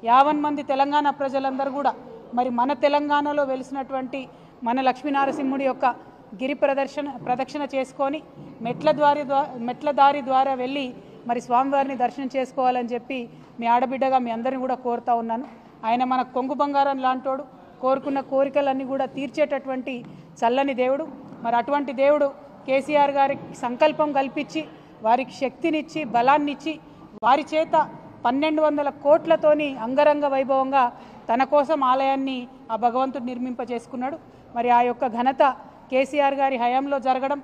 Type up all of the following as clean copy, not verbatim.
50 మంది తెలంగాణ ప్రజలందరూ కూడా మరి మన తెలంగాణలో వెలిసినటువంటి మన లక్ష్మీనరసింహుడి యొక్క గిరి ప్రదక్షిణ చేసుకొని మెట్ల దారి ద్వారా వెళ్ళి మరి స్వామివారిని దర్శనం చేసుకోవాలని చెప్పి మీ ఆడబిడ్డగా మీ అందరిని కూడా కోరుతా ఉన్నాను. ఆయన మన కొంగు బంగారం లాంటోడు, కోరుకున్న కోరికలన్నీ కూడా తీర్చేటటువంటి చల్లని దేవుడు. మరి అటువంటి దేవుడు కేసీఆర్ గారికి సంకల్పం కల్పించి వారికి శక్తినిచ్చి బలాన్నిచ్చి వారి చేత 1200 కోట్లతోని అంగరంగ వైభవంగా తన కోసం ఆలయాన్ని ఆ భగవంతుడు నిర్మింపజేసుకున్నాడు. మరి ఆ యొక్క ఘనత కేసీఆర్ గారి హయాంలో జరగడం,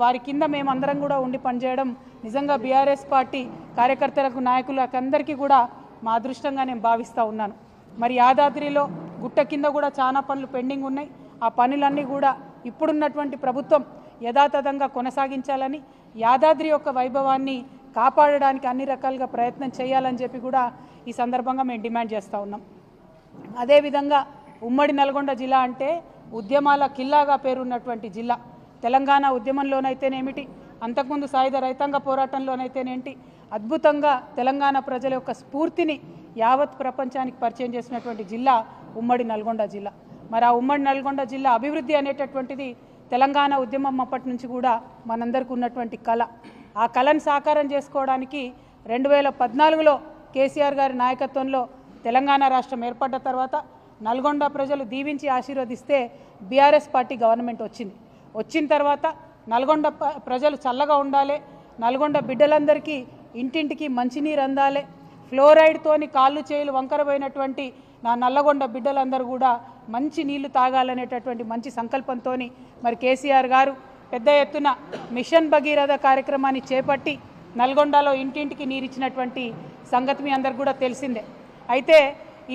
వారి కింద మేమందరం కూడా ఉండి పనిచేయడం నిజంగా బీఆర్ఎస్ పార్టీ కార్యకర్తలకు నాయకులకు అందరికీ కూడా మా అదృష్టంగా నేను భావిస్తూ ఉన్నాను. మరి యాదాద్రిలో గుట్ట కింద కూడా చాలా పనులు పెండింగ్ ఉన్నాయి. ఆ పనులన్నీ కూడా ఇప్పుడున్నటువంటి ప్రభుత్వం యథాతథంగా కొనసాగించాలని, యాదాద్రి యొక్క వైభవాన్ని కాపాడడానికి అన్ని రకాలుగా ప్రయత్నం చేయాలని చెప్పి కూడా ఈ సందర్భంగా మేము డిమాండ్ చేస్తూ ఉన్నాం. అదేవిధంగా ఉమ్మడి నల్గొండ జిల్లా అంటే ఉద్యమాల కిల్లాగా పేరున్నటువంటి జిల్లా. తెలంగాణ ఉద్యమంలోనైతేనేమిటి, అంతకుముందు సాయుధ రైతాంగ పోరాటంలోనైతేనేంటి అద్భుతంగా తెలంగాణ ప్రజల యొక్క స్ఫూర్తిని యావత్ ప్రపంచానికి పరిచయం చేసినటువంటి జిల్లా ఉమ్మడి నల్గొండ జిల్లా. మరి ఆ ఉమ్మడి నల్గొండ జిల్లా అభివృద్ధి అనేటటువంటిది తెలంగాణ ఉద్యమం అప్పటి నుంచి కూడా మనందరికీ ఉన్నటువంటి కళ. ఆ కళను సాకారం చేసుకోవడానికి 2014లో కేసీఆర్ గారి నాయకత్వంలో తెలంగాణ రాష్ట్రం ఏర్పడ్డ తర్వాత నల్గొండ ప్రజలు దీవించి ఆశీర్వదిస్తే బీఆర్ఎస్ పార్టీ గవర్నమెంట్ వచ్చిన తర్వాత నల్గొండ ప్రజలు చల్లగా ఉండాలి, నల్గొండ బిడ్డలందరికీ ఇంటింటికి మంచినీరు అందాలి, ఫ్లోరైడ్తోని కాళ్ళు చేతులు వంకరపోయినటువంటి నా నల్లగొండ బిడ్డలందరూ కూడా మంచి నీళ్లు తాగాలనేటటువంటి మంచి సంకల్పంతో మరి కేసీఆర్ గారు పెద్ద ఎత్తున మిషన్ భగీరథ కార్యక్రమాన్ని చేపట్టి నల్గొండలో ఇంటింటికి నీరిచ్చినటువంటి సంగతి మీ అందరికి కూడా తెలిసిందే. అయితే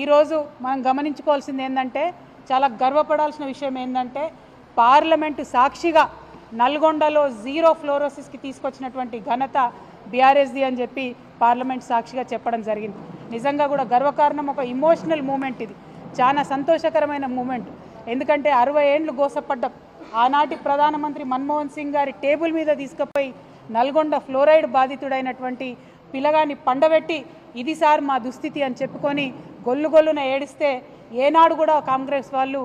ఈరోజు మనం గమనించుకోవాల్సింది ఏంటంటే, చాలా గర్వపడాల్సిన విషయం ఏంటంటే, పార్లమెంటు సాక్షిగా నల్గొండలో జీరో ఫ్లోరోసిస్కి తీసుకొచ్చినటువంటి ఘనత బీఆర్ఎస్ది అని చెప్పి పార్లమెంట్ సాక్షిగా చెప్పడం జరిగింది. నిజంగా కూడా గర్వకారణం, ఒక ఇమోషనల్ మూమెంట్. ఇది చాలా సంతోషకరమైన మూమెంట్. ఎందుకంటే 60 ఏండ్లు గోసపడ్డం ఆనాటి ప్రధానమంత్రి మన్మోహన్ సింగ్ గారి టేబుల్ మీద తీసుకుపోయి నల్గొండ ఫ్లోరైడ్ బాధితుడైనటువంటి పిల్లగాన్ని పండబెట్టి ఇది సార్ మా దుస్థితి అని చెప్పుకొని గొల్లున ఏడిస్తే ఏనాడు కూడా కాంగ్రెస్ వాళ్ళు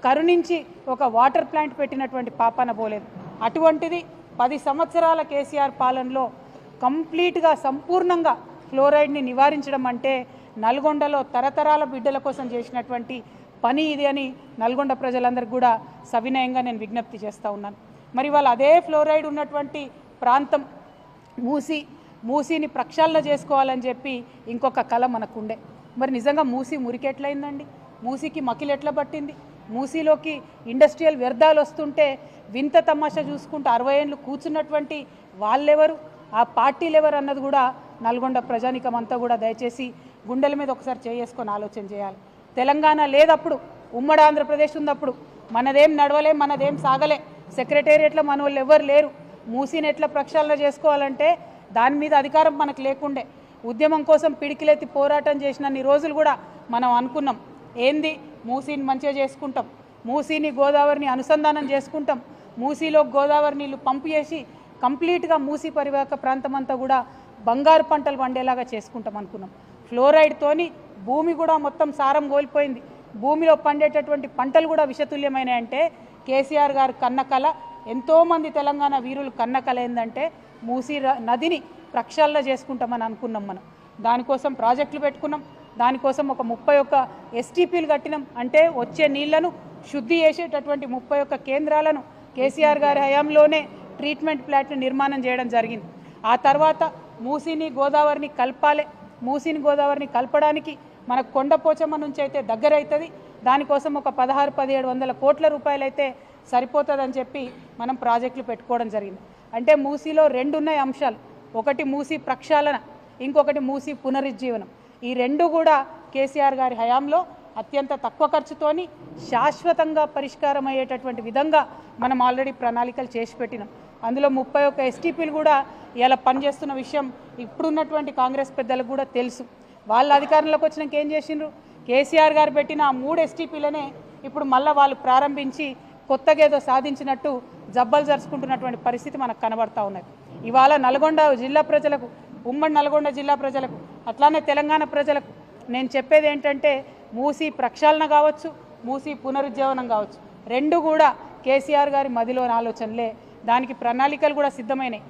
కరుణించి ఒక వాటర్ ప్లాంట్ పెట్టినటువంటి పాపాన పోలేదు. అటువంటిది 10 సంవత్సరాల కేసీఆర్ పాలనలో కంప్లీట్గా సంపూర్ణంగా ఫ్లోరైడ్ని నివారించడం అంటే నల్గొండలో తరతరాల బిడ్డల కోసం చేసినటువంటి పని ఇది అని నల్గొండ ప్రజలందరికీ కూడా సవినయంగా నేను విజ్ఞప్తి చేస్తూ ఉన్నాను. మరి వాళ్ళు అదే ఫ్లోరైడ్ ఉన్నటువంటి ప్రాంతం మూసీని ప్రక్షాళన చేసుకోవాలని చెప్పి ఇంకొక కళ మనకుండే. మరి నిజంగా మూసీ మురికెట్లయిందండి? మూసీకి మకిలు ఎట్లా పట్టింది? మూసీలోకి ఇండస్ట్రియల్ వ్యర్థాలు వస్తుంటే వింత తమాషా చూసుకుంటూ 60 ఏళ్ళు కూర్చున్నటువంటి వాళ్ళెవరు, ఆ పార్టీలు ఎవరు అన్నది కూడా నల్గొండ ప్రజానికం అంతా కూడా దయచేసి గుండెల మీద ఒకసారి చేసుకొని ఆలోచన చేయాలి. తెలంగాణ లేదప్పుడు, ఉమ్మడి ఆంధ్రప్రదేశ్ ఉన్నప్పుడు మనదేం నడవలే, మనదేం సాగలే, సెక్రటేరియట్లో మన వాళ్ళు ఎవరు లేరు. మూసీని ఎట్లా ప్రక్షాళన చేసుకోవాలంటే దాని మీద అధికారం మనకు లేకుండే. ఉద్యమం కోసం పిడికిలెత్తి పోరాటం చేసినన్ని రోజులు కూడా మనం అనుకున్నాం, ఏంది మూసీని మంచిగా చేసుకుంటాం, మూసీని గోదావరిని అనుసంధానం చేసుకుంటాం, మూసీలో గోదావరి నీళ్లు పంపు చేసి కంప్లీట్గా మూసీ పరివాహక ప్రాంతం అంతా కూడా బంగారు పంటలు పండేలాగా చేసుకుంటాం అనుకున్నాం. ఫ్లోరైడ్తోని భూమి కూడా మొత్తం సారం కోల్పోయింది. భూమిలో పండేటటువంటి పంటలు కూడా విషతుల్యమైనాయంటే కేసీఆర్ గారు కన్న కళ, ఎంతోమంది తెలంగాణ వీరులు కన్న కళ ఏంటంటే మూసీ నదిని ప్రక్షాళన చేసుకుంటామని అనుకున్నాం. మనం దానికోసం ప్రాజెక్టులు పెట్టుకున్నాం, దానికోసం ఒక 31 ఎస్టీపీలు కట్టినాం. అంటే వచ్చే నీళ్లను శుద్ధి చేసేటటువంటి 31 కేంద్రాలను కేసీఆర్ గారి హయాంలోనే ట్రీట్మెంట్ ప్లాంట్ నిర్మాణం చేయడం జరిగింది. ఆ తర్వాత మూసీని గోదావరిని కలపాలి. మూసీని గోదావరిని కలపడానికి మనకు కొండపోచమ్మ నుంచి అయితే దగ్గర అవుతుంది. దానికోసం ఒక 1600-1700 కోట్ల రూపాయలు అయితే సరిపోతుందని చెప్పి మనం ప్రాజెక్టులు పెట్టుకోవడం జరిగింది. అంటే మూసీలో 2 ఉన్నాయి అంశాలు, ఒకటి మూసీ ప్రక్షాళన, ఇంకొకటి మూసీ పునరుజ్జీవనం. ఈ 2 కూడా కేసీఆర్ గారి హయాంలో అత్యంత తక్కువ ఖర్చుతోని శాశ్వతంగా పరిష్కారం అయ్యేటటువంటి విధంగా మనం ఆల్రెడీ ప్రణాళికలు చేసి పెట్టినాం. అందులో 31 ఎస్టీపీలు కూడా ఇలా పనిచేస్తున్న విషయం ఇప్పుడున్నటువంటి కాంగ్రెస్ పెద్దలకు కూడా తెలుసు. వాళ్ళ అధికారంలోకి వచ్చినాక ఏం చేసిండ్రు, కేసీఆర్ గారు పెట్టిన 3 ఎస్టీపీలనే ఇప్పుడు మళ్ళీ వాళ్ళు ప్రారంభించి కొత్తగా ఏదో సాధించినట్టు జబ్బలు జరుచుకుంటున్నటువంటి పరిస్థితి మనకు కనబడతా ఉన్నది. ఇవాళ నల్గొండ జిల్లా ప్రజలకు, ఉమ్మడి నల్గొండ జిల్లా ప్రజలకు, అట్లానే తెలంగాణ ప్రజలకు నేను చెప్పేది ఏంటంటే మూసీ ప్రక్షాళన కావచ్చు, మూసీ పునరుజ్జీవనం కావచ్చు, రెండు కూడా కేసీఆర్ గారి మదిలోని ఆలోచనలే. దానికి ప్రణాళికలు కూడా సిద్ధమైనాయి.